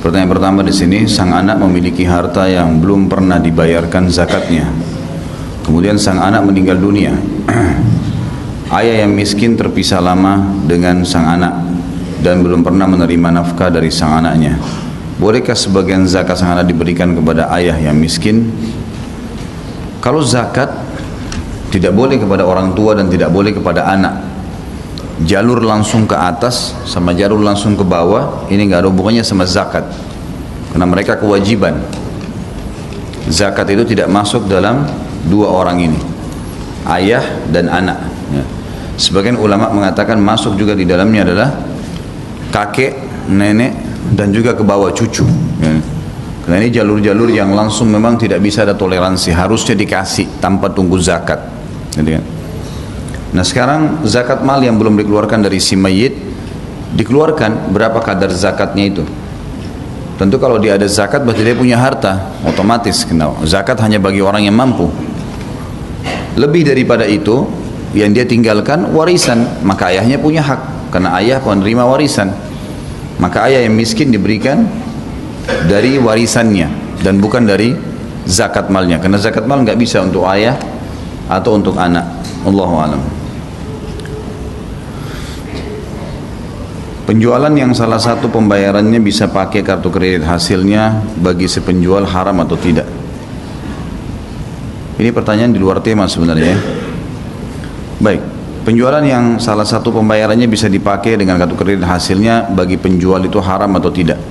Pertanyaan pertama di sini, sang anak memiliki harta yang belum pernah dibayarkan zakatnya. Kemudian sang anak meninggal dunia. Ayah yang miskin terpisah lama dengan sang anak dan belum pernah menerima nafkah dari sang anaknya. Bolehkah sebagian zakat sang anak diberikan kepada ayah yang miskin? Kalau zakat tidak boleh kepada orang tua dan tidak boleh kepada anak. Jalur langsung ke atas sama jalur langsung ke bawah ini nggak ada hubungannya sama zakat, karena mereka kewajiban. Zakat itu tidak masuk dalam dua orang ini, ayah dan anak. Sebagian ulama mengatakan masuk juga di dalamnya adalah kakek, nenek, dan juga ke bawah cucu. Karena ini jalur-jalur yang langsung memang tidak bisa ada toleransi, harusnya dikasih tanpa tunggu zakat. Nah sekarang zakat mal yang belum dikeluarkan dari si mayit dikeluarkan, berapa kadar zakatnya itu? Tentu kalau dia ada zakat berarti dia punya harta, otomatis kena zakat hanya bagi orang yang mampu. Lebih daripada itu yang dia tinggalkan warisan, maka ayahnya punya hak, karena ayah penerima warisan. Maka ayah yang miskin diberikan dari warisannya dan bukan dari zakat malnya, karena zakat mal nggak bisa untuk ayah atau untuk anak. Allahu a'lam. Penjualan yang salah satu pembayarannya bisa pakai kartu kredit, hasilnya bagi si penjual haram atau tidak? Ini pertanyaan di luar tema sebenarnya. Baik, penjualan yang salah satu pembayarannya bisa dipakai dengan kartu kredit, hasilnya bagi penjual itu haram atau tidak?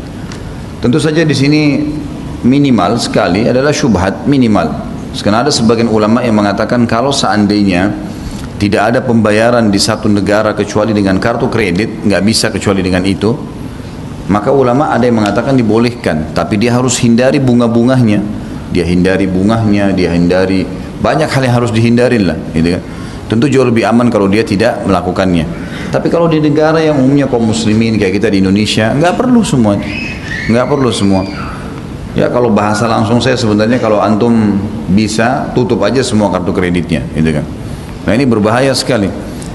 Tentu saja di sini minimal sekali adalah syubhat minimal. Karena ada sebagian ulama yang mengatakan kalau seandainya tidak ada pembayaran di satu negara kecuali dengan kartu kredit, nggak bisa kecuali dengan itu, maka ulama ada yang mengatakan dibolehkan, tapi dia harus hindari bunga-bunganya, dia hindari bunganya, dia hindari banyak hal yang harus dihindarin lah, gitu kan. Tentu jauh lebih aman kalau dia tidak melakukannya. Tapi kalau di negara yang umumnya kaum muslimin kayak kita di Indonesia, nggak perlu semua, nggak perlu semua. Ya kalau bahasa langsung saya sebenarnya kalau antum bisa tutup aja semua kartu kreditnya, gitu kan. Nah ini berbahaya sekali.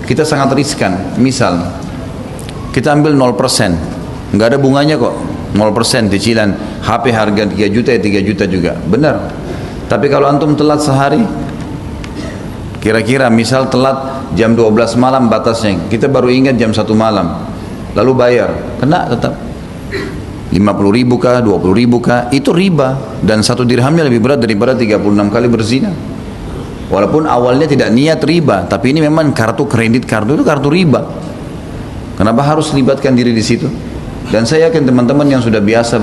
Kita sangat riskan. Misal kita ambil 0%, nggak ada bunganya kok, 0% cicilan. HP harga 3 juta ya 3 juta juga, benar. Tapi kalau antum telat sehari, kira-kira misal telat jam 12 malam batasnya, kita baru ingat jam 1 malam, lalu bayar, kena tetap 50 ribu kah, 20 ribu kah, itu riba. Dan 1 dirhamnya lebih berat daripada 36 kali berzina. Walaupun awalnya tidak niat riba, tapi ini memang kartu kredit, kartu itu kartu riba. Kenapa harus libatkan diri di situ? Dan saya yakin teman-teman yang sudah biasa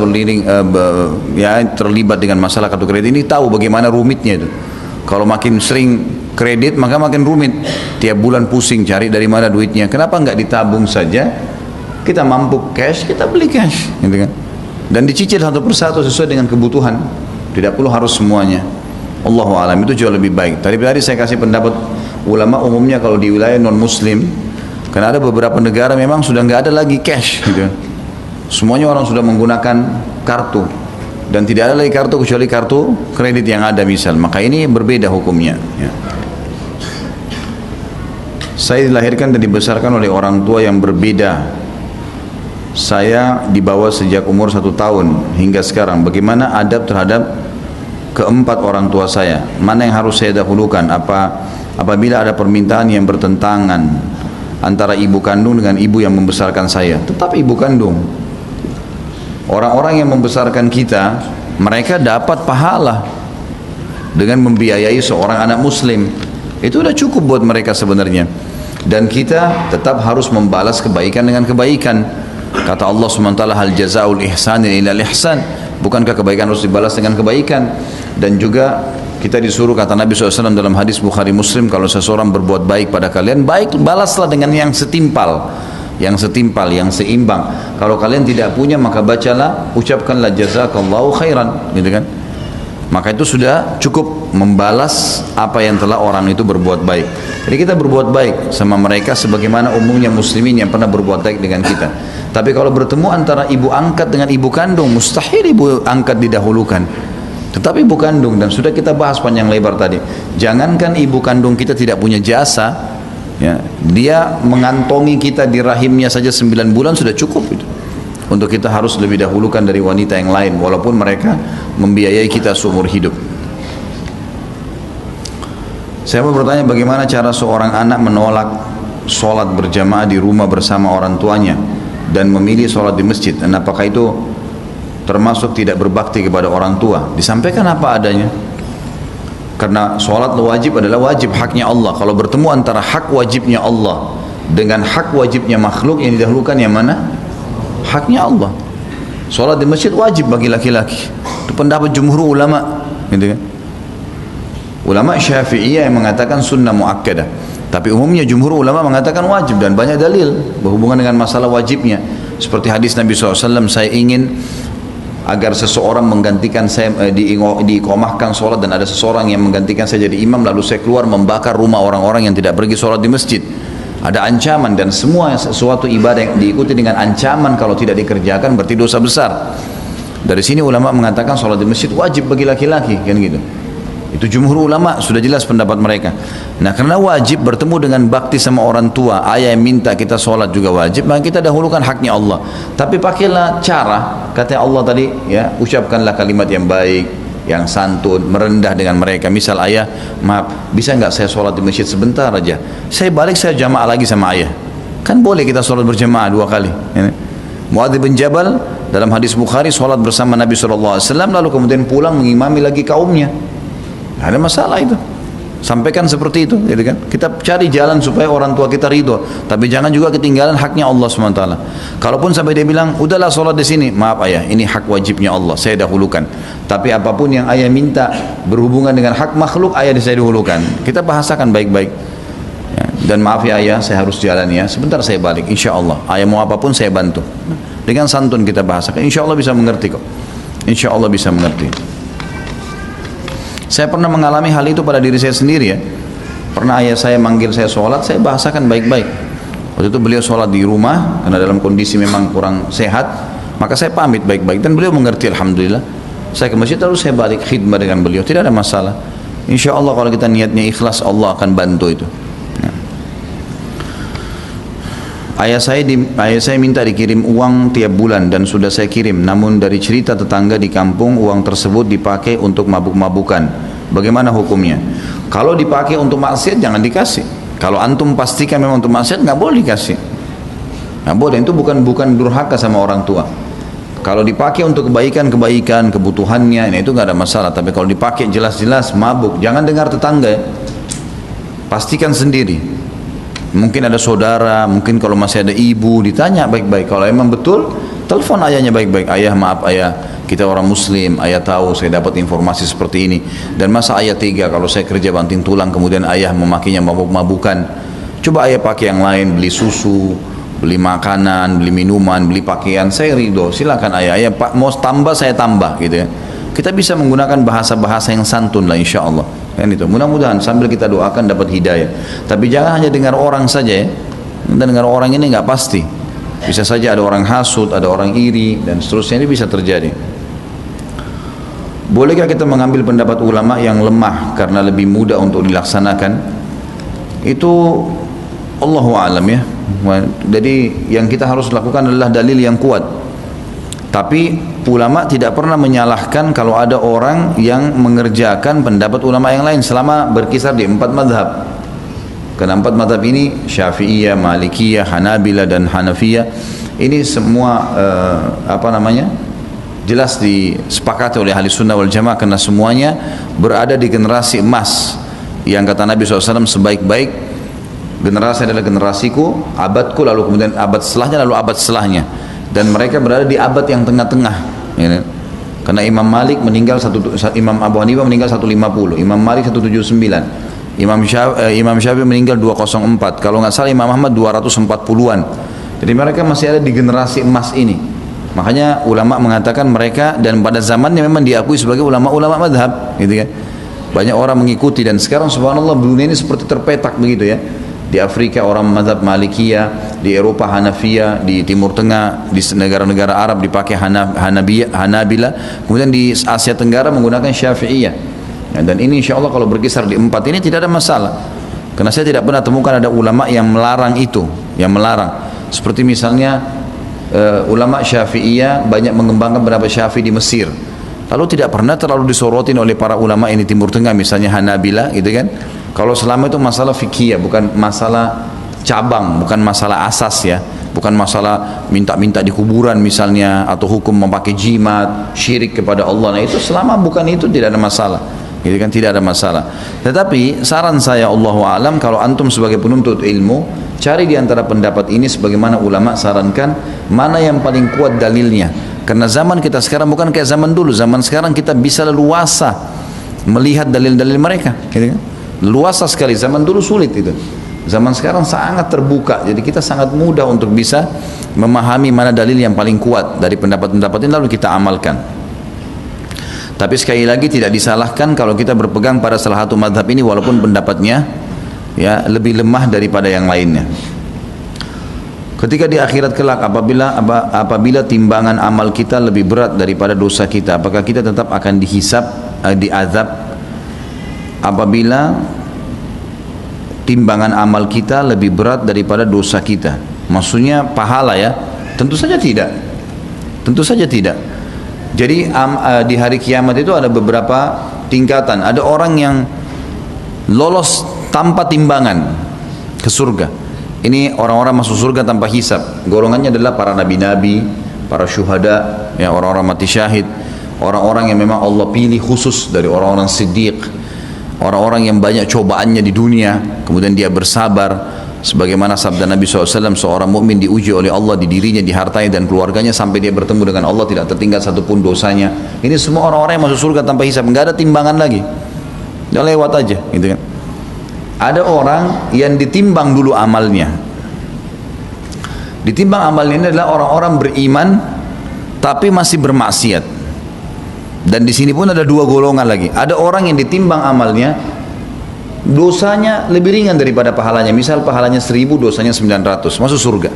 terlibat dengan masalah kartu kredit ini tahu bagaimana rumitnya itu. Kalau makin sering kredit maka makin rumit. Tiap bulan pusing cari dari mana duitnya. Kenapa nggak ditabung saja? Kita mampu cash, kita beli cash, gitu kan? Dan dicicil satu persatu sesuai dengan kebutuhan. Tidak perlu harus semuanya. Allahu a'lam, itu jauh lebih baik. Tadi saya kasih pendapat ulama umumnya kalau di wilayah non muslim, karena ada beberapa negara memang sudah nggak ada lagi cash, gitu. Semuanya orang sudah menggunakan kartu dan tidak ada lagi kartu kecuali kartu kredit yang ada misal. Maka ini berbeda hukumnya. Ya. Saya dilahirkan dan dibesarkan oleh orang tua yang berbeda. Saya dibawa sejak umur 1 tahun hingga sekarang. Bagaimana adab terhadap keempat orang tua saya? Mana yang harus saya dahulukan? Apabila ada permintaan yang bertentangan antara ibu kandung dengan ibu yang membesarkan saya, tetap ibu kandung. Orang-orang yang membesarkan kita, mereka dapat pahala dengan membiayai seorang anak muslim. Itu sudah cukup buat mereka sebenarnya. Dan kita tetap harus membalas kebaikan dengan kebaikan. Kata Allah SWT, hal jazaul ihsani illa ihsan. Bukankah kebaikan harus dibalas dengan kebaikan? Dan juga kita disuruh, kata Nabi SAW dalam hadis Bukhari Muslim, kalau seseorang berbuat baik pada kalian, baik balaslah dengan yang setimpal, yang seimbang. Kalau kalian tidak punya, maka bacalah, ucapkanlah jazakallahu khairan, gitu kan? Maka itu sudah cukup membalas apa yang telah orang itu berbuat baik. Jadi kita berbuat baik sama mereka sebagaimana umumnya muslimin yang pernah berbuat baik dengan kita. Tapi kalau bertemu antara ibu angkat dengan ibu kandung, mustahil ibu angkat didahulukan. Tetapi ibu kandung, dan sudah kita bahas panjang lebar tadi, jangankan ibu kandung kita tidak punya jasa, ya, dia mengantongi kita di rahimnya saja 9 bulan sudah cukup itu. untuk kita harus lebih dahulukan dari wanita yang lain walaupun mereka membiayai kita seumur hidup. Saya mau bertanya, bagaimana cara seorang anak menolak sholat berjamaah di rumah bersama orang tuanya dan memilih sholat di masjid, dan apakah itu termasuk tidak berbakti kepada orang tua? Disampaikan apa adanya, karena sholat wajib adalah wajib, haknya Allah. Kalau bertemu antara hak wajibnya Allah dengan hak wajibnya makhluk, yang didahulukan yang mana? Haknya Allah. Sholat di masjid wajib bagi laki-laki, itu pendapat jumhur ulama, gitu kan? Ulama Syafi'iyah yang mengatakan sunnah muakkadah, tapi umumnya jumhur ulama mengatakan wajib, dan banyak dalil berhubungan dengan masalah wajibnya. Seperti hadis Nabi SAW, saya ingin agar seseorang menggantikan saya, diiqamahkan sholat, dan ada seseorang yang menggantikan saya jadi imam, lalu saya keluar membakar rumah orang-orang yang tidak pergi sholat di masjid. Ada ancaman, dan semua sesuatu ibadah yang diikuti dengan ancaman kalau tidak dikerjakan berarti dosa besar. Dari sini ulama mengatakan sholat di masjid wajib bagi laki-laki, kan gitu. Itu jumhur ulama, sudah jelas pendapat mereka. Nah, karena wajib bertemu dengan bakti sama orang tua, ayah yang minta kita sholat juga wajib, maka kita dahulukan haknya Allah. Tapi pakailah cara, kata Allah tadi, ya, ucapkanlah kalimat yang baik, yang santun, merendah dengan mereka. Misal, ayah, maaf, bisa nggak saya sholat di masjid sebentar aja? Saya balik, saya jamaah lagi sama ayah. Kan boleh kita sholat berjamaah 2 kali. Ya. Muadz bin Jabal dalam hadis Bukhari sholat bersama Nabi SAW, lalu kemudian pulang mengimami lagi kaumnya. Ada masalah itu, sampaikan seperti itu, gitu kan? Kita cari jalan supaya orang tua kita ridho, tapi jangan juga ketinggalan haknya Allah SWT. Kalaupun sampai dia bilang, udahlah sholat di sini, maaf ayah, ini hak wajibnya Allah, saya dahulukan. Tapi apapun yang ayah minta berhubungan dengan hak makhluk, ayah saya dahulukan. Kita bahasakan baik-baik. Ya, dan maaf ya ayah, saya harus jalan ya, sebentar saya balik, insya Allah. Ayah mau apapun saya bantu. Dengan santun kita bahasakan, insya Allah bisa mengerti kok. Insya Allah bisa mengerti. Saya pernah mengalami hal itu pada diri saya sendiri ya. Pernah ayah saya manggil saya sholat, saya bahasakan baik-baik. Waktu itu beliau sholat di rumah, karena dalam kondisi memang kurang sehat, maka saya pamit baik-baik, dan beliau mengerti, alhamdulillah. Saya ke masjid, lalu saya balik khidmah dengan beliau, tidak ada masalah. Insya Allah kalau kita niatnya ikhlas, Allah akan bantu itu. Nah. Ayah saya minta dikirim uang tiap bulan, dan sudah saya kirim. Namun dari cerita tetangga di kampung, uang tersebut dipakai untuk mabuk-mabukan. Bagaimana hukumnya? Kalau dipakai untuk maksiat jangan dikasih. Kalau antum pastikan memang untuk maksiat, nggak boleh dikasih. Nggak boleh. Itu bukan durhaka sama orang tua. Kalau dipakai untuk kebaikan, kebutuhannya, itu nggak ada masalah. Tapi kalau dipakai jelas-jelas mabuk, jangan dengar tetangga. Pastikan sendiri. Mungkin ada saudara, mungkin kalau masih ada ibu, ditanya baik-baik. Kalau emang betul, telepon ayahnya baik-baik. Ayah, maaf ayah, kita orang muslim, ayah tahu saya dapat informasi seperti ini. Dan masa ayah tega kalau saya kerja banting tulang, kemudian ayah memakainya mabuk-mabukan. Coba ayah pakai yang lain, beli susu, beli makanan, beli minuman, beli pakaian, saya ridho. Silakan ayah, Pak mau tambah saya tambah, gitu ya. Kita bisa menggunakan bahasa-bahasa yang santun lah, insya Allah. Kan itu. Mudah-mudahan sambil kita doakan dapat hidayah. Tapi jangan hanya dengar orang saja ya. Dan dengar orang ini nggak pasti. Bisa saja ada orang hasud, ada orang iri, dan seterusnya, ini bisa terjadi. Bolehkah kita mengambil pendapat ulama yang lemah karena lebih mudah untuk dilaksanakan? Itu Allahu a'lam ya. Jadi yang kita harus lakukan adalah dalil yang kuat. Tapi ulama tidak pernah menyalahkan kalau ada orang yang mengerjakan pendapat ulama yang lain selama berkisar di 4 madhab. Karena 4 madhab ini, Syafi'iyah, Malikiyah, Hanabilah, dan Hanafiyah, ini semua jelas disepakati oleh ahli sunnah wal jamaah, karena semuanya berada di generasi emas yang kata Nabi SAW, sebaik-baik generasi adalah generasiku, abadku, lalu kemudian abad setelahnya, lalu abad setelahnya. Dan mereka berada di abad yang tengah-tengah, ya. Karena Imam Malik meninggal Imam Abu Hanifah meninggal 150, Imam Malik 179, Imam Syafi'i meninggal 204, kalau nggak salah Imam Ahmad 240-an. Jadi mereka masih ada di generasi emas ini. Makanya ulama mengatakan mereka, dan pada zamannya memang diakui sebagai ulama-ulama madhab, gitu kan. Banyak orang mengikuti, dan sekarang subhanallah dunia ini seperti terpetak begitu ya. Di Afrika orang madhab Malikiyah, di Eropa Hanafiyah, di Timur Tengah, di negara-negara Arab dipakai Hanabilah, kemudian di Asia Tenggara menggunakan Syafi'iyah. Dan ini insya Allah kalau berkisar di 4 ini tidak ada masalah. Karena saya tidak pernah temukan ada ulama yang melarang itu, yang melarang. Seperti misalnya ulama Syafi'iyah banyak mengembangkan pendapat Syafi'i di Mesir. Lalu tidak pernah terlalu disorotin oleh para ulama ini Timur Tengah, misalnya Hanabila gitu kan. Kalau selama itu masalah fikih, bukan masalah cabang, bukan masalah asas ya, bukan masalah minta-minta di kuburan misalnya, atau hukum memakai jimat, syirik kepada Allah. Nah itu selama bukan itu tidak ada masalah, gitu kan, tidak ada masalah. Tetapi saran saya, Allahu a'lam, kalau antum sebagai penuntut ilmu, cari di antara pendapat ini sebagaimana ulama sarankan, mana yang paling kuat dalilnya. Karena zaman kita sekarang bukan kayak zaman dulu. Zaman sekarang kita bisa leluasa melihat dalil-dalil mereka, gitu kan? Luasa sekali. Zaman dulu sulit itu. Zaman sekarang sangat terbuka. Jadi kita sangat mudah untuk bisa memahami mana dalil yang paling kuat dari pendapat-pendapat ini, lalu kita amalkan. Tapi sekali lagi tidak disalahkan kalau kita berpegang pada salah satu mazhab ini walaupun pendapatnya ya lebih lemah daripada yang lainnya. Ketika di akhirat kelak apabila timbangan amal kita lebih berat daripada dosa kita, apakah kita tetap akan dihisab, diazab? Apabila timbangan amal kita lebih berat daripada dosa kita, maksudnya pahala ya? Tentu saja tidak. Tentu saja tidak. Jadi di hari kiamat itu ada beberapa tingkatan. Ada orang yang lolos tanpa timbangan ke surga. Ini orang-orang masuk surga tanpa hisab. Golongannya adalah para nabi-nabi, para syuhada, ya, orang-orang mati syahid, orang-orang yang memang Allah pilih khusus dari orang-orang siddiq, orang-orang yang banyak cobaannya di dunia, kemudian dia bersabar. Sebagaimana sabda Nabi SAW, seorang mukmin diuji oleh Allah di dirinya, di hartanya dan keluarganya sampai dia bertemu dengan Allah tidak tertinggal satupun dosanya. Ini semua orang-orang yang masuk surga tanpa hisab, nggak ada timbangan lagi, dia lewat aja, gitu kan. Ada orang yang ditimbang dulu amalnya. Ditimbang amalnya ini adalah orang-orang beriman tapi masih bermaksiat. Dan di sini pun ada dua golongan lagi. Ada orang yang ditimbang amalnya, dosanya lebih ringan daripada pahalanya. Misal pahalanya 1000, dosanya 900, masuk surga.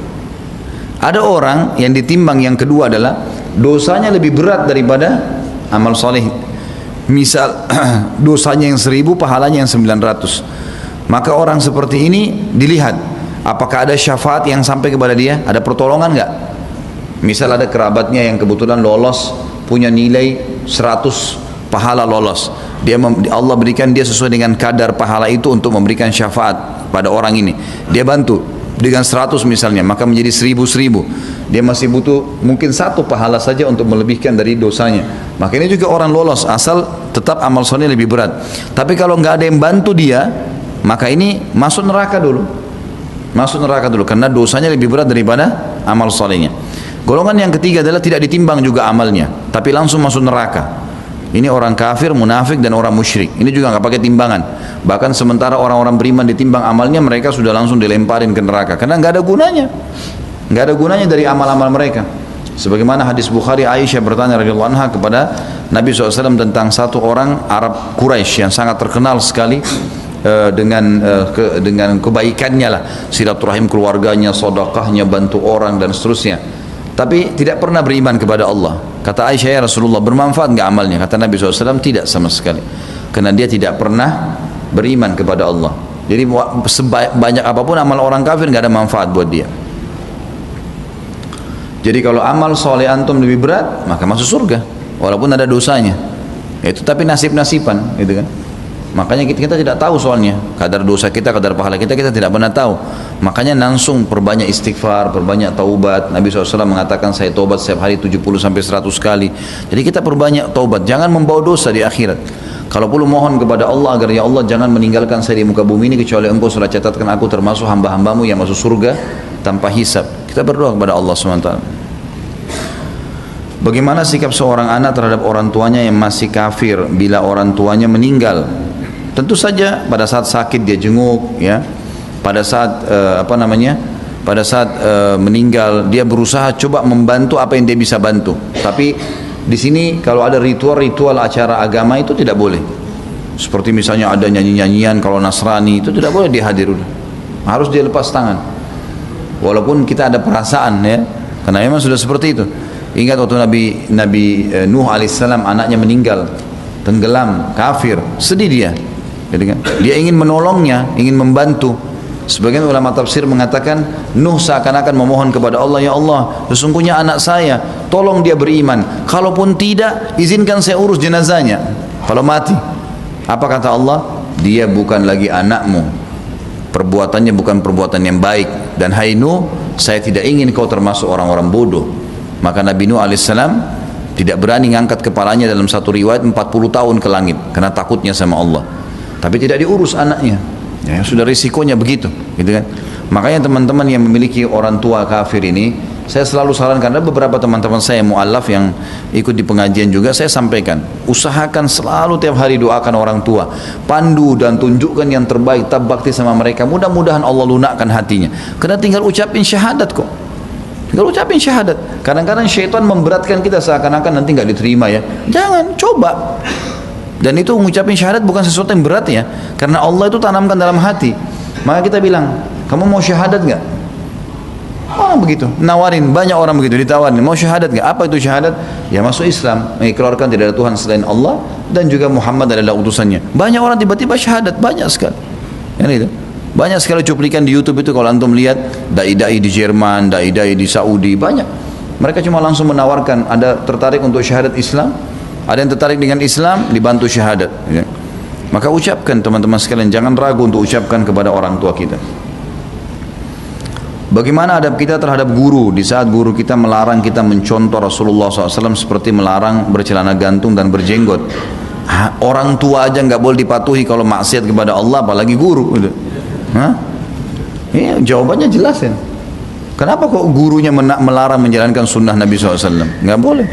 Ada orang yang ditimbang yang kedua adalah dosanya lebih berat daripada amal soleh. Misal dosanya yang 1000, pahalanya yang 900. Maka orang seperti ini dilihat apakah ada syafaat yang sampai kepada dia, ada pertolongan enggak. Misal ada kerabatnya yang kebetulan lolos, punya nilai 100 pahala lolos, Allah berikan dia sesuai dengan kadar pahala itu untuk memberikan syafaat pada orang ini, dia bantu dengan 100 misalnya, maka menjadi 1000. Dia masih butuh mungkin 1 pahala saja untuk melebihkan dari dosanya, maka ini juga orang lolos, asal tetap amal soleh lebih berat. Tapi kalau nggak ada yang bantu dia, maka ini masuk neraka dulu, karena dosanya lebih berat daripada amal solehnya. Golongan yang ketiga adalah tidak ditimbang juga amalnya, tapi langsung masuk neraka. Ini orang kafir, munafik dan orang musyrik. Ini juga nggak pakai timbangan. Bahkan sementara orang-orang beriman ditimbang amalnya, mereka sudah langsung dilemparin ke neraka karena nggak ada gunanya dari amal-amal mereka. Sebagaimana hadis Bukhari, Aisyah bertanya radhiyallahu anha kepada Nabi SAW tentang satu orang Arab Quraisy yang sangat terkenal sekali dengan kebaikannya lah, silaturahim keluarganya, sedekahnya, bantu orang dan seterusnya. Tapi tidak pernah beriman kepada Allah. Kata Aisyah, ya Rasulullah, bermanfaat enggak amalnya? Kata Nabi SAW, tidak sama sekali. Karena dia tidak pernah beriman kepada Allah. Jadi sebanyak apapun amal orang kafir enggak ada manfaat buat dia. Jadi kalau amal soleh antum lebih berat, maka masuk surga walaupun ada dosanya. Itu tapi nasib-nasiban, gitu kan. Makanya kita tidak tahu soalnya kadar dosa kita, kadar pahala kita tidak pernah tahu. Makanya langsung perbanyak istighfar, perbanyak taubat. Nabi SAW mengatakan saya taubat setiap hari 70-100 kali. Jadi kita perbanyak taubat, jangan membawa dosa di akhirat. Kalau perlu mohon kepada Allah agar ya Allah jangan meninggalkan saya di muka bumi ini kecuali engkau sudah catatkan aku termasuk hamba-hambamu yang masuk surga tanpa hisab. Kita berdoa kepada Allah SWT. Bagaimana sikap seorang anak terhadap orang tuanya yang masih kafir bila orang tuanya meninggal? Tentu saja pada saat sakit dia jenguk, ya. Pada saat meninggal dia berusaha coba membantu apa yang dia bisa bantu. Tapi di sini kalau ada ritual-ritual acara agama itu tidak boleh. Seperti misalnya ada nyanyi-nyanyian kalau Nasrani itu tidak boleh dihadir. Harus dia lepas tangan. Walaupun kita ada perasaan ya, karena memang sudah seperti itu. Ingat waktu Nabi Nuh alaihissalam anaknya meninggal, tenggelam, kafir, sedih dia. Jadi kan, dia ingin menolongnya, ingin membantu, Sebagian ulama tafsir mengatakan Nuh seakan-akan memohon kepada Allah, ya Allah, sesungguhnya anak saya, tolong dia beriman. Kalaupun tidak, izinkan saya urus jenazahnya. Kalau mati, apa kata Allah? Dia bukan lagi anakmu. Perbuatannya bukan perbuatan yang baik. Dan hai Nuh, saya tidak ingin kau termasuk orang-orang bodoh. Maka Nabi Nuh alaihissalam tidak berani ngangkat kepalanya dalam satu riwayat 40 tahun ke langit karena takutnya sama Allah. Tapi tidak diurus anaknya. Ya, sudah risikonya begitu, gitu kan? Makanya teman-teman yang memiliki orang tua kafir ini, saya selalu sarankan, ada beberapa teman-teman saya mu'allaf yang ikut di pengajian juga, saya sampaikan, usahakan selalu tiap hari doakan orang tua, pandu dan tunjukkan yang terbaik, tabbakti sama mereka, mudah-mudahan Allah lunakkan hatinya. Karena tinggal ucapin syahadat kok. Tinggal ucapin syahadat. Kadang-kadang syaitan memberatkan kita seakan-akan nanti nggak diterima ya. Jangan, coba. Dan itu mengucapin syahadat bukan sesuatu yang berat ya, karena Allah itu tanamkan dalam hati. Maka kita bilang, kamu mau syahadat nggak? Oh begitu, nawarin, banyak orang begitu ditawarin, mau syahadat nggak? Apa itu syahadat? Ya masuk Islam, mengikrarkan tidak ada Tuhan selain Allah dan juga Muhammad adalah utusannya. Banyak orang tiba-tiba syahadat, banyak sekali. Yang itu, banyak sekali cuplikan di YouTube itu kalau antum lihat dai-dai di Jerman, dai-dai di Saudi, banyak. Mereka cuma langsung menawarkan, ada tertarik untuk syahadat Islam. Ada yang tertarik dengan Islam, dibantu syahadat ya. Maka ucapkan teman-teman sekalian, jangan ragu untuk ucapkan kepada orang tua kita. Bagaimana adab kita terhadap guru di saat guru kita melarang kita mencontoh Rasulullah SAW seperti melarang bercelana gantung dan berjenggot? Orang tua aja nggak boleh dipatuhi kalau maksiat kepada Allah, apalagi guru gitu. Ya, jawabannya jelas ya. Kenapa kok gurunya melarang menjalankan sunnah Nabi SAW? Nggak boleh.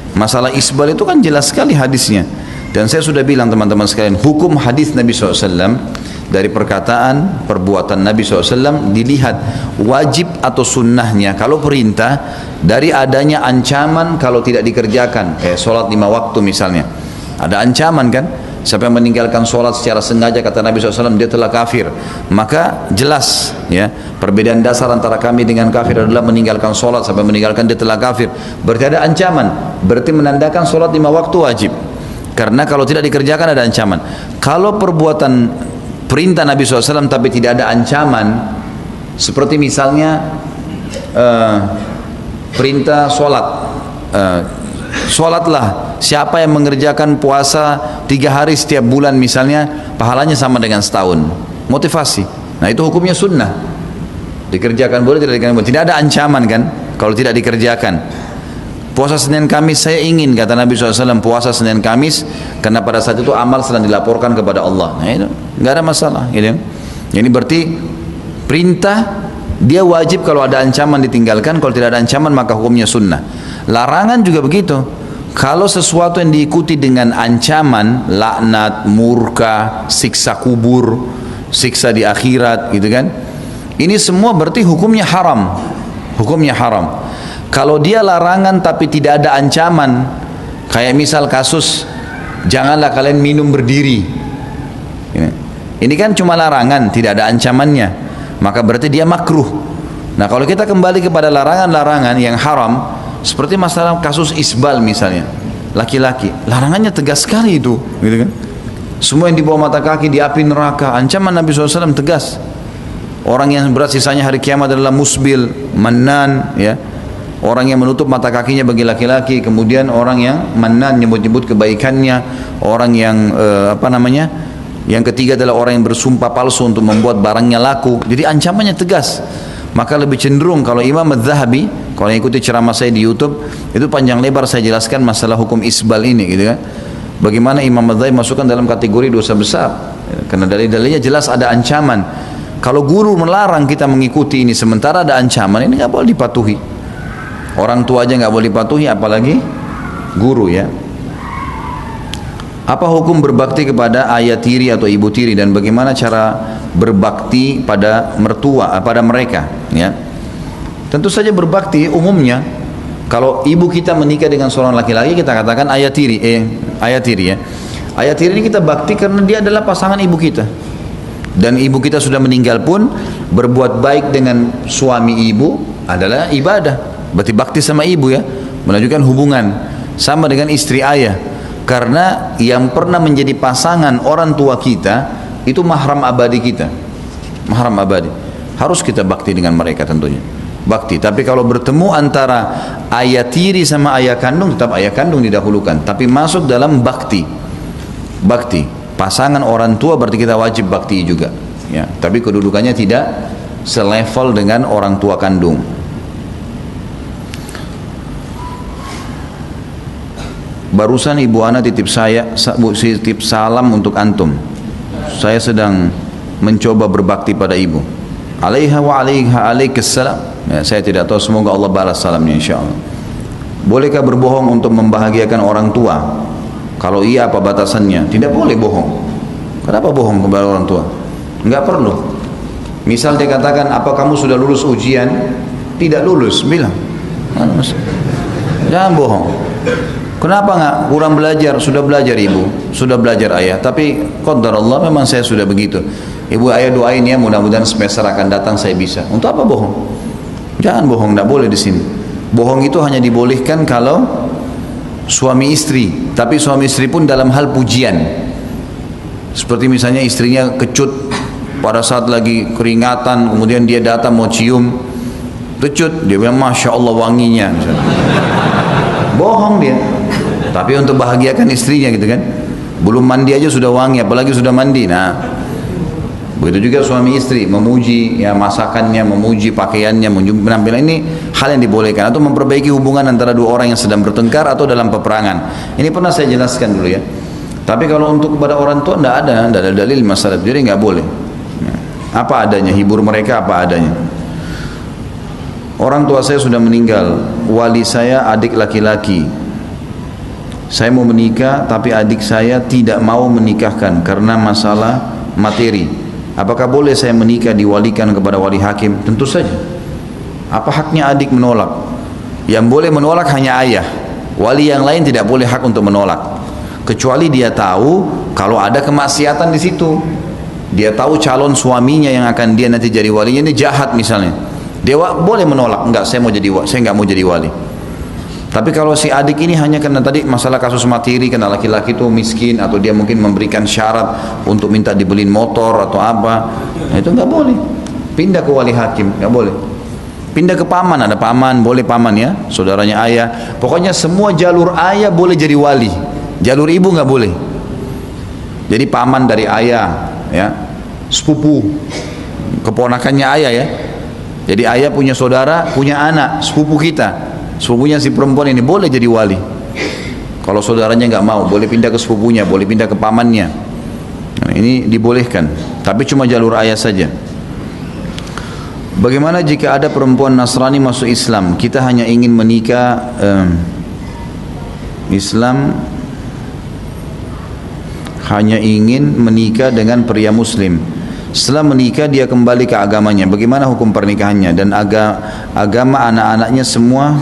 Masalah isbal itu kan jelas sekali hadisnya. Dan saya sudah bilang teman-teman sekalian, hukum hadis Nabi SAW dari perkataan, perbuatan Nabi SAW dilihat wajib atau sunnahnya. Kalau perintah, dari adanya ancaman kalau tidak dikerjakan, sholat 5 waktu misalnya, ada ancaman kan? Siapa yang meninggalkan sholat secara sengaja, kata Nabi SAW, dia telah kafir. Maka jelas ya, perbedaan dasar antara kami dengan kafir adalah meninggalkan sholat. Sampai meninggalkan dia telah kafir, berarti ada ancaman, berarti menandakan sholat 5 waktu wajib. Karena kalau tidak dikerjakan ada ancaman. Kalau perbuatan perintah Nabi SAW tapi tidak ada ancaman, seperti misalnya perintah sholat, sholatlah, siapa yang mengerjakan puasa 3 hari setiap bulan misalnya, pahalanya sama dengan setahun. Motivasi. Nah itu hukumnya sunnah. Dikerjakan boleh, tidak dikerjakan boleh. Tidak ada ancaman kan kalau tidak dikerjakan. Puasa Senin Kamis saya ingin, kata Nabi SAW, puasa Senin Kamis karena pada saat itu amal sedang dilaporkan kepada Allah. Nah itu nggak ada masalah gitu. Jadi berarti perintah dia wajib kalau ada ancaman ditinggalkan, kalau tidak ada ancaman maka hukumnya sunnah. Larangan juga begitu. Kalau sesuatu yang diikuti dengan ancaman, laknat, murka, siksa kubur, siksa di akhirat gitu kan, ini semua berarti hukumnya haram. Hukumnya haram. Kalau dia larangan tapi tidak ada ancaman, kayak misal kasus janganlah kalian minum berdiri, ini kan cuma larangan, tidak ada ancamannya, maka berarti dia makruh. Nah kalau kita kembali kepada larangan-larangan yang haram, seperti masalah kasus isbal misalnya, laki-laki, larangannya tegas sekali itu, gitu kan? Semua yang di bawah mata kaki di api neraka, ancaman Nabi SAW tegas. Orang yang berat sisanya hari kiamat adalah musbil, mannan, ya. Orang yang menutup mata kakinya bagi laki-laki, kemudian orang yang mannan, nyebut-nyebut kebaikannya, orang yang yang ketiga adalah orang yang bersumpah palsu untuk membuat barangnya laku. Jadi ancamannya tegas. Maka lebih cenderung kalau Imam Az-Zahabi, kalau ikuti ceramah saya di YouTube, itu panjang lebar saya jelaskan masalah hukum isbal ini gitu kan. Bagaimana Imam Az-Zahabi masukkan dalam kategori dosa besar, karena dalil-dalilnya jelas ada ancaman. Kalau guru melarang kita mengikuti ini sementara ada ancaman, ini nggak boleh dipatuhi. Orang tua aja nggak boleh dipatuhi, apalagi guru ya. Apa hukum berbakti kepada ayah tiri atau ibu tiri dan bagaimana cara berbakti pada mertua, pada mereka? Ya, tentu saja berbakti umumnya. Kalau ibu kita menikah dengan seorang laki-laki, kita katakan ayah tiri, ayah tiri ya. Ayah tiri ini kita bakti karena dia adalah pasangan ibu kita. Dan ibu kita sudah meninggal pun berbuat baik dengan suami ibu adalah ibadah. Berarti bakti sama ibu ya, menunjukkan hubungan. Sama dengan istri ayah, karena yang pernah menjadi pasangan orang tua kita itu mahram abadi kita. mahram abadi. Harus kita bakti dengan mereka tentunya. Bakti. Tapi kalau bertemu antara ayah tiri sama ayah kandung, tetap ayah kandung didahulukan. Tapi masuk dalam bakti. Bakti. Pasangan orang tua berarti kita wajib bakti juga. Ya. Tapi kedudukannya tidak selevel dengan orang tua kandung. Barusan ibu ana titip salam untuk antum. Saya sedang mencoba berbakti pada ibu. Alaiha wa alaikassalam. Ya, saya tidak tahu, semoga Allah balas salamnya insyaallah. Bolehkah berbohong untuk membahagiakan orang tua? Kalau iya apa batasannya? Tidak boleh bohong. Kenapa bohong kepada orang tua? Enggak perlu. Misal dia katakan, apa kamu sudah lulus ujian? Tidak lulus, bilang. Jangan bohong. Kenapa enggak? Kurang belajar. Sudah belajar ibu, sudah belajar ayah. Tapi qadarullah memang saya sudah begitu. Ibu ayah doain ya, mudah-mudahan semester akan datang saya bisa. Untuk apa bohong? Jangan bohong, tidak boleh di sini. Bohong itu hanya dibolehkan kalau suami istri. Tapi suami istri pun dalam hal pujian. Seperti misalnya istrinya kecut pada saat lagi keringatan, kemudian dia datang mau cium, kecut, dia bilang masya Allah wanginya. Misalnya. Bohong dia. Tapi untuk bahagiakan istrinya gitu kan. Belum mandi aja sudah wangi, apalagi sudah mandi. Nah, begitu juga suami istri memuji ya masakannya, memuji pakaiannya, memuji penampilan, ini hal yang dibolehkan, atau memperbaiki hubungan antara dua orang yang sedang bertengkar atau dalam peperangan. Ini pernah saya jelaskan dulu ya. Tapi kalau untuk kepada orang tua tidak ada dalil masalah, jadi nggak boleh. Apa adanya, hibur mereka apa adanya. Orang tua saya sudah meninggal, wali saya adik laki-laki. Saya mau menikah tapi adik saya tidak mau menikahkan karena masalah materi. Apakah boleh saya menikah diwalikan kepada wali hakim? Tentu saja. Apa haknya adik menolak? Yang boleh menolak hanya ayah. Wali yang lain tidak boleh hak untuk menolak. Kecuali dia tahu kalau ada kemaksiatan di situ. Dia tahu calon suaminya yang akan dia nanti jadi walinya ini jahat misalnya. Dia boleh menolak. Enggak, saya enggak mau jadi wali. Tapi kalau si adik ini hanya karena tadi masalah kasus materi, karena laki-laki itu miskin atau dia mungkin memberikan syarat untuk minta dibeliin motor atau apa, nah itu nggak boleh. Pindah ke wali hakim, nggak boleh. Pindah ke paman, ada paman, boleh paman ya, saudaranya ayah. Pokoknya semua jalur ayah boleh jadi wali, jalur ibu nggak boleh. Jadi paman dari ayah, ya, sepupu, keponakannya ayah ya. Jadi ayah punya saudara, punya anak, sepupu kita. Sepupunya si perempuan ini boleh jadi wali. Kalau saudaranya nggak mau, boleh pindah ke sepupunya, boleh pindah ke pamannya. Nah, ini dibolehkan, tapi cuma jalur ayah saja. Bagaimana jika ada perempuan Nasrani masuk Islam? Kita hanya ingin menikah Islam, hanya ingin menikah dengan pria Muslim. Setelah menikah dia kembali ke agamanya. Bagaimana hukum pernikahannya? Dan agama anak-anaknya semua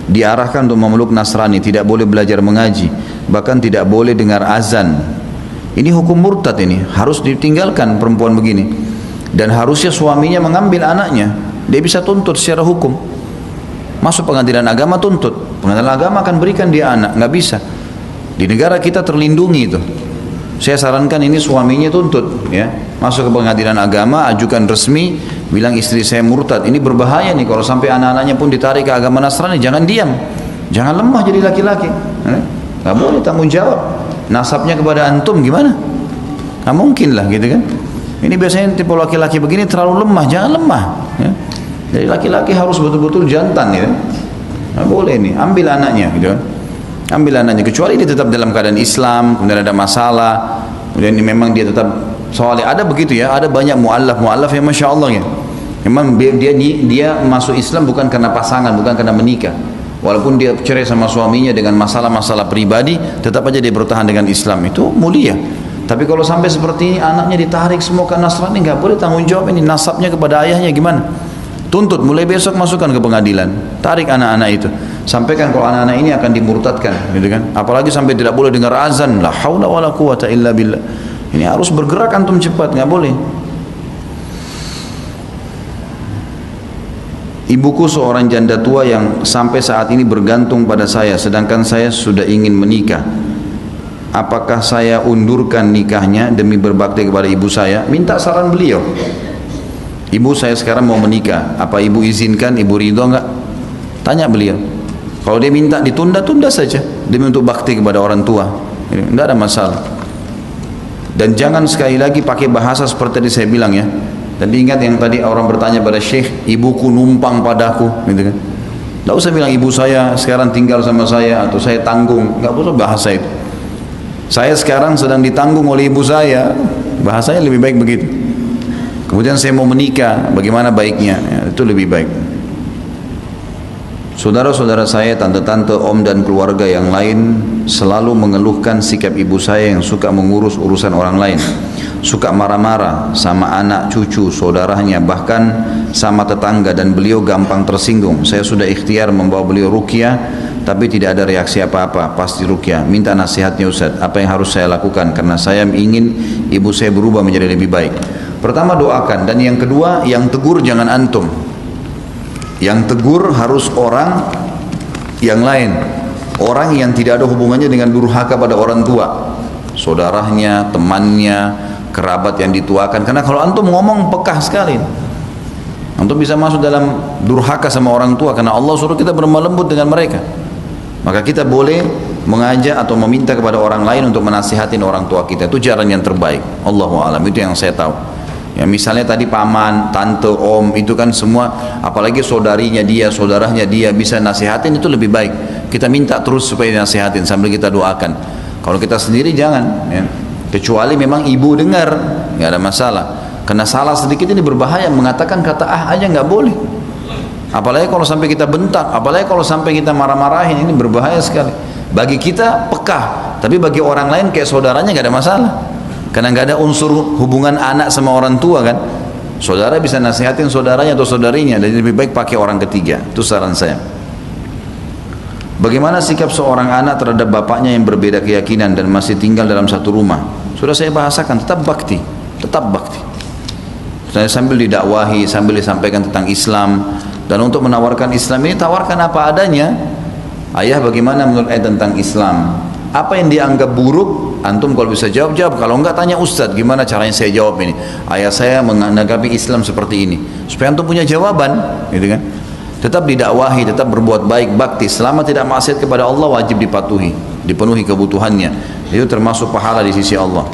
diarahkan untuk memeluk Nasrani, tidak boleh belajar mengaji, bahkan tidak boleh dengar azan. Ini hukum murtad, ini harus ditinggalkan perempuan begini. Dan harusnya suaminya mengambil anaknya, dia bisa tuntut secara hukum. Masuk pengadilan agama tuntut, pengadilan agama akan berikan dia anak, nggak bisa. Di negara kita terlindungi itu. Saya sarankan ini suaminya tuntut, ya, masuk ke pengadilan agama, ajukan resmi, bilang istri saya murtad. Ini berbahaya nih kalau sampai anak-anaknya pun ditarik ke agama Nasrani. Jangan diam, jangan lemah jadi laki-laki. Nggak boleh tanggung jawab. Nasabnya kepada antum gimana? Nggak mungkin lah, gitu kan? Ini biasanya tipe laki-laki begini terlalu lemah, jangan lemah. Ya. Jadi laki-laki harus betul-betul jantan, ya. Nggak boleh nih, ambil anaknya, gitu kan? Ambil anaknya, kecuali dia tetap dalam keadaan Islam, kemudian ada masalah, kemudian ini memang dia tetap soleh. Ada begitu ya, ada banyak mu'allaf yang masya Allah ya. Memang dia masuk Islam bukan karena pasangan, bukan karena menikah. Walaupun dia cerai sama suaminya dengan masalah-masalah pribadi, tetap aja dia bertahan dengan Islam, itu mulia. Tapi kalau sampai seperti ini, anaknya ditarik semua ke Nasrani, nggak boleh tanggung jawab ini, nasabnya kepada ayahnya gimana? Tuntut, mulai besok masukkan ke pengadilan, tarik anak-anak itu, sampaikan kalau anak-anak ini akan dimurtadkan, gitu kan? Apalagi sampai tidak boleh dengar azan, la haula wala quwata illa billah. Ini harus bergerak antum cepat, nggak boleh. Ibuku seorang janda tua yang sampai saat ini bergantung pada saya, sedangkan saya sudah ingin menikah. apakah saya undurkan nikahnya demi berbakti kepada ibu saya? Minta saran beliau. Ibu saya sekarang mau menikah, apa ibu izinkan, ibu ridho enggak? Tanya beliau. Kalau dia minta ditunda, tunda saja demi untuk bakti kepada orang tua, enggak ada masalah. Dan jangan sekali lagi pakai bahasa seperti tadi saya bilang ya. Dan ingat yang tadi orang bertanya pada Syekh, ibuku numpang padaku, gitu kan? Enggak usah bilang ibu saya sekarang tinggal sama saya atau saya tanggung, enggak usah bahasa itu. Saya sekarang sedang ditanggung oleh ibu saya, bahasanya lebih baik begitu. Kemudian saya mau menikah, bagaimana baiknya? Ya, itu lebih baik. Saudara-saudara saya, tante-tante, om dan keluarga yang lain selalu mengeluhkan sikap ibu saya yang suka mengurus urusan orang lain. Suka marah-marah sama anak, cucu, saudaranya, bahkan sama tetangga, dan beliau gampang tersinggung. Saya sudah ikhtiar membawa beliau ruqyah, tapi tidak ada reaksi apa-apa pas di ruqyah. Minta nasihatnya Ustaz, apa yang harus saya lakukan? Karena saya ingin ibu saya berubah menjadi lebih baik. Pertama doakan, dan yang kedua, yang tegur jangan antum. Yang tegur harus orang yang lain, orang yang tidak ada hubungannya dengan durhaka pada orang tua, saudaranya, temannya, kerabat yang dituakan. Karena kalau antum ngomong pekah sekali, antum bisa masuk dalam durhaka sama orang tua, karena Allah suruh kita berlemah lembut dengan mereka. Maka kita boleh mengajak atau meminta kepada orang lain untuk menasihatin orang tua kita. Itu jalan yang terbaik. Allahu a'lam, itu yang saya tahu. Ya, misalnya tadi paman, tante, om, itu kan semua, apalagi saudarinya dia, saudaranya dia bisa nasihatin, itu lebih baik. Kita minta terus supaya nasihatin sambil kita doakan. Kalau kita sendiri jangan, ya. Kecuali memang ibu dengar, nggak ada masalah. Karena salah sedikit ini berbahaya, mengatakan kata aja nggak boleh. Apalagi kalau sampai kita bentak, apalagi kalau sampai kita marah-marahin, ini berbahaya sekali. Bagi kita pekah, tapi bagi orang lain kayak saudaranya nggak ada masalah. Karena nggak ada unsur hubungan anak sama orang tua kan. Saudara bisa nasihatin saudaranya atau saudarinya, dan lebih baik pakai orang ketiga. Itu saran saya. Bagaimana sikap seorang anak terhadap bapaknya yang berbeda keyakinan dan masih tinggal dalam satu rumah? Sudah saya bahasakan, tetap bakti, tetap bakti. Saya sambil didakwahi, sambil disampaikan tentang Islam, dan untuk menawarkan Islam ini tawarkan apa adanya. Ayah, bagaimana menurut ayah tentang Islam? Apa yang dianggap buruk, antum kalau bisa jawab, kalau enggak tanya Ustadz, gimana caranya saya jawab ini? Ayah saya menanggapi Islam seperti ini, supaya antum punya jawaban, gitu kan? Tetap didakwahi, tetap berbuat baik, bakti, selama tidak maksiat kepada Allah wajib dipatuhi, dipenuhi kebutuhannya. Itu termasuk pahala di sisi Allah.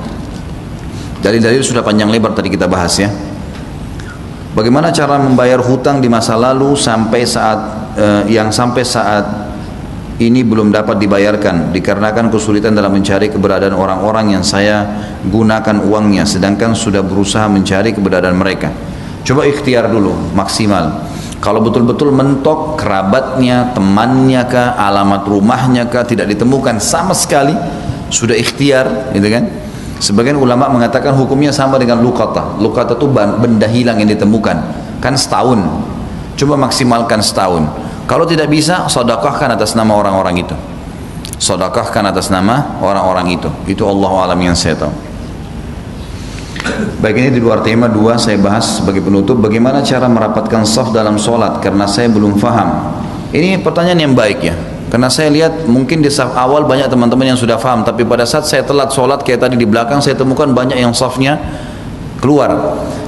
Dalil-dalil sudah panjang lebar tadi kita bahas ya. Bagaimana cara membayar hutang di masa lalu sampai saat ini belum dapat dibayarkan dikarenakan kesulitan dalam mencari keberadaan orang-orang yang saya gunakan uangnya, sedangkan sudah berusaha mencari keberadaan mereka. Coba ikhtiar dulu maksimal. Kalau betul-betul mentok kerabatnya, temannya kah, alamat rumahnya kah tidak ditemukan sama sekali, sudah ikhtiar, gitu kan? Sebagian ulama mengatakan hukumnya sama dengan luqata. Luqata itu benda hilang yang ditemukan, kan setahun. Coba maksimalkan setahun. Kalau tidak bisa, sedekahkan atas nama orang-orang itu. Sedekahkan atas nama orang-orang itu. Itu Allah alam yang saya tahu. Baik, ini di luar tema. Dua saya bahas sebagai penutup, bagaimana cara merapatkan saf dalam sholat, karena saya belum faham. Ini pertanyaan yang baik ya, karena saya lihat mungkin di saf awal banyak teman-teman yang sudah faham, tapi pada saat saya telat sholat kayak tadi di belakang, saya temukan banyak yang safnya keluar.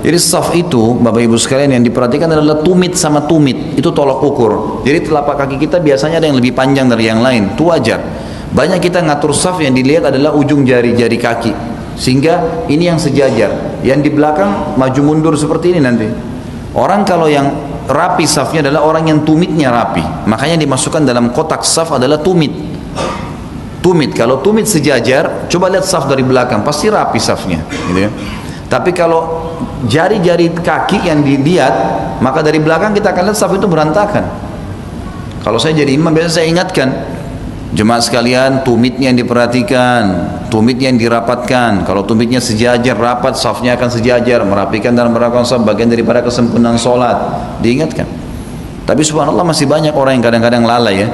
Jadi saf itu Bapak Ibu sekalian yang diperhatikan adalah tumit sama tumit, itu tolok ukur. Jadi telapak kaki kita biasanya ada yang lebih panjang dari yang lain, itu wajar. Banyak kita ngatur saf yang dilihat adalah ujung jari-jari kaki, sehingga ini yang sejajar, yang di belakang maju mundur seperti ini nanti. Orang kalau yang rapi safnya adalah orang yang tumitnya rapi, makanya dimasukkan dalam kotak saf adalah tumit. Tumit, kalau tumit sejajar, coba lihat saf dari belakang, pasti rapi safnya, gitu ya. Tapi kalau jari-jari kaki yang dilihat, maka dari belakang kita akan lihat saf itu berantakan. Kalau saya jadi imam, biasanya saya ingatkan jemaah sekalian, tumitnya yang diperhatikan, tumitnya yang dirapatkan. Kalau tumitnya sejajar, rapat, safnya akan sejajar. Merapikan dan merapikan saf bagian daripada kesempurnaan sholat, diingatkan. Tapi subhanallah masih banyak orang yang kadang-kadang lalai ya.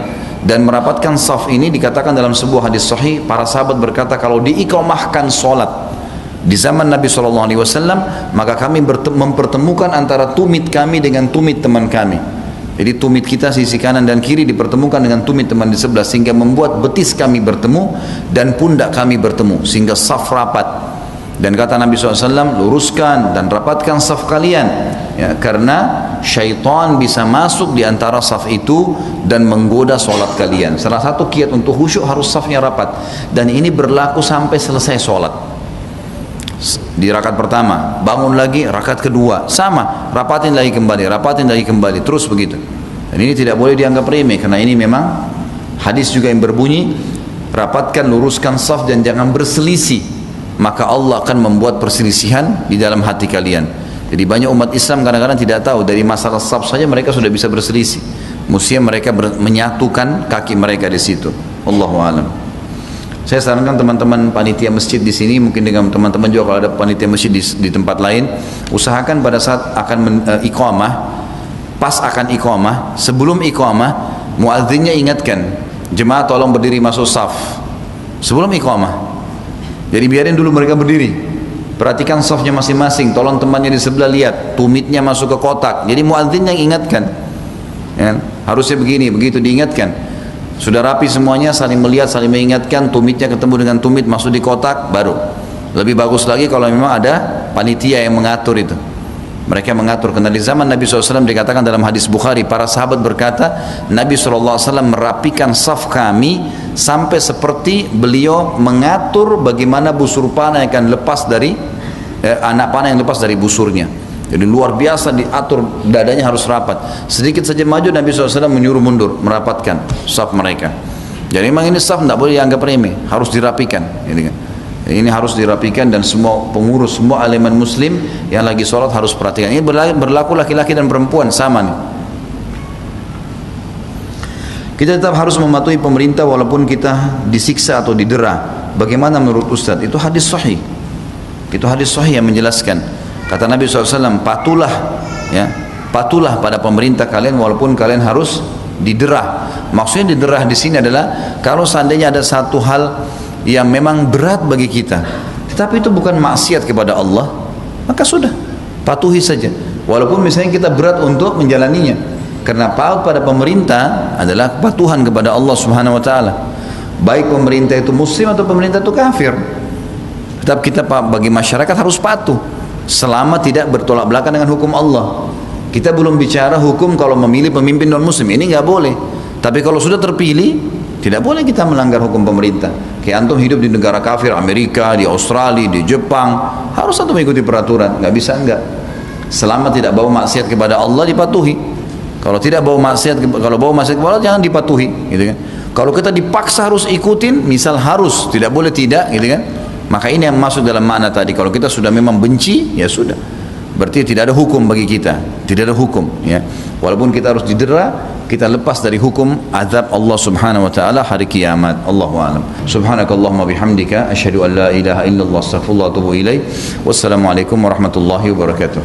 Dan merapatkan saf ini dikatakan dalam sebuah hadis sahih, para sahabat berkata, kalau diiqamahkan sholat di zaman Nabi SAW, maka kami mempertemukan antara tumit kami dengan tumit teman kami. Jadi tumit kita sisi kanan dan kiri dipertemukan dengan tumit teman di sebelah, sehingga membuat betis kami bertemu dan pundak kami bertemu, sehingga saf rapat. Dan kata Nabi SAW, luruskan dan rapatkan saf kalian, ya, karena syaitan bisa masuk di antara saf itu dan menggoda solat kalian. Salah satu kiat untuk khusyuk harus safnya rapat, dan ini berlaku sampai selesai solat. Di rakaat pertama, bangun lagi, rakaat kedua, sama, rapatin lagi kembali, terus begitu. Dan ini tidak boleh dianggap remeh, karena ini memang hadis juga yang berbunyi, rapatkan, luruskan saf dan jangan berselisih, maka Allah akan membuat perselisihan di dalam hati kalian. Jadi banyak umat Islam kadang-kadang tidak tahu, dari masalah saf saja mereka sudah bisa berselisih. Mestinya mereka menyatukan kaki mereka di situ. Allahu a'lam. Saya sarankan teman-teman panitia masjid di sini, mungkin dengan teman-teman juga kalau ada panitia masjid di tempat lain, usahakan pada saat akan iqamah, pas akan iqamah, sebelum iqamah, muadzinnya ingatkan, jemaah tolong berdiri masuk saf sebelum iqamah. Jadi biarin dulu mereka berdiri, perhatikan safnya masing-masing, tolong temannya di sebelah lihat, tumitnya masuk ke kotak. Jadi muadzin yang ingatkan, ya, harusnya begini, begitu diingatkan. Sudah rapi semuanya, saling melihat, saling mengingatkan, tumitnya ketemu dengan tumit, masuk di kotak, baru. Lebih bagus lagi kalau memang ada panitia yang mengatur itu. Mereka mengatur, karena di zaman Nabi SAW dikatakan dalam hadis Bukhari, para sahabat berkata, Nabi SAW merapikan saf kami sampai seperti beliau mengatur bagaimana busur panah yang akan lepas dari anak panah yang lepas dari busurnya. Jadi luar biasa diatur, dadanya harus rapat. Sedikit saja maju, Nabi SAW menyuruh mundur, merapatkan saf mereka. Jadi memang ini saf tidak boleh dianggap remeh, harus dirapikan. Ini harus dirapikan, dan semua pengurus, semua elemen muslim yang lagi sholat harus perhatikan. Ini berlaku laki-laki dan perempuan sama nih. Kita tetap harus mematuhi pemerintah walaupun kita disiksa atau didera. Bagaimana menurut Ustaz? Itu hadis sahih. Itu hadis sahih yang menjelaskan. Kata Nabi SAW, patulah, ya, patulah pada pemerintah kalian walaupun kalian harus diderah. Maksudnya diderah di sini adalah kalau seandainya ada satu hal yang memang berat bagi kita, tetapi itu bukan maksiat kepada Allah, maka sudah, patuhi saja. Walaupun misalnya kita berat untuk menjalaninya, karena paut pada pemerintah adalah kepatuhan kepada Allah Subhanahu Wa Taala. Baik pemerintah itu muslim atau pemerintah itu kafir, tetap kita bagi masyarakat harus patuh selama tidak bertolak belakang dengan hukum Allah. Kita belum bicara hukum kalau memilih pemimpin non muslim, ini nggak boleh. Tapi kalau sudah terpilih, tidak boleh kita melanggar hukum pemerintah. Kayak antum hidup di negara kafir, Amerika, di Australia, di Jepang, harus antum mengikuti peraturan, nggak bisa enggak. Selama tidak bawa maksiat kepada Allah, dipatuhi. Kalau tidak bawa maksiat, kalau bawa maksiat kepada Allah, jangan dipatuhi, gitu kan. Kalau kita dipaksa harus ikutin, misal harus, tidak boleh tidak, gitu kan. Maka ini yang masuk dalam makna tadi. Kalau kita sudah memang benci, ya sudah, berarti tidak ada hukum bagi kita, tidak ada hukum, ya. Walaupun kita harus didera, kita lepas dari hukum azab Allah Subhanahu Wa Taala hari kiamat. Allahu a'lam. Subhanakallahumma bihamdika, asyhadu an la ilaha illallah, astaghfirullah wa atubu ilaik. Wassalamualaikum warahmatullahi wabarakatuh.